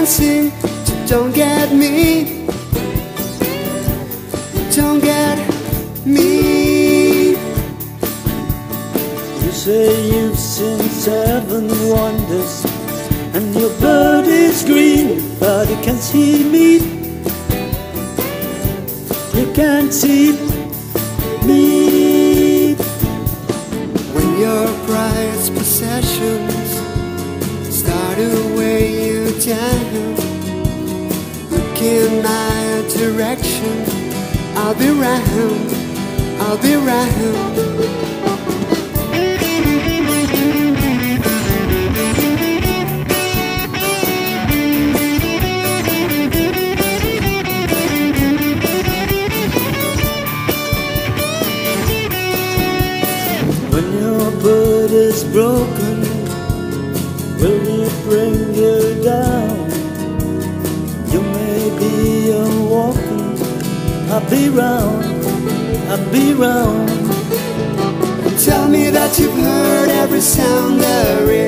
dancing, you don't get me. You don't get me. You say you've seen 7 wonders, and your bird is green, but you can't see me. You can't see me. When your prized possessions start to weigh you down, look in my direction. I'll be round, I'll be round. When your bird is broken, will it bring you down? You may be a walking, I'll be round, I'll be round. Tell me that you've heard every sound there is.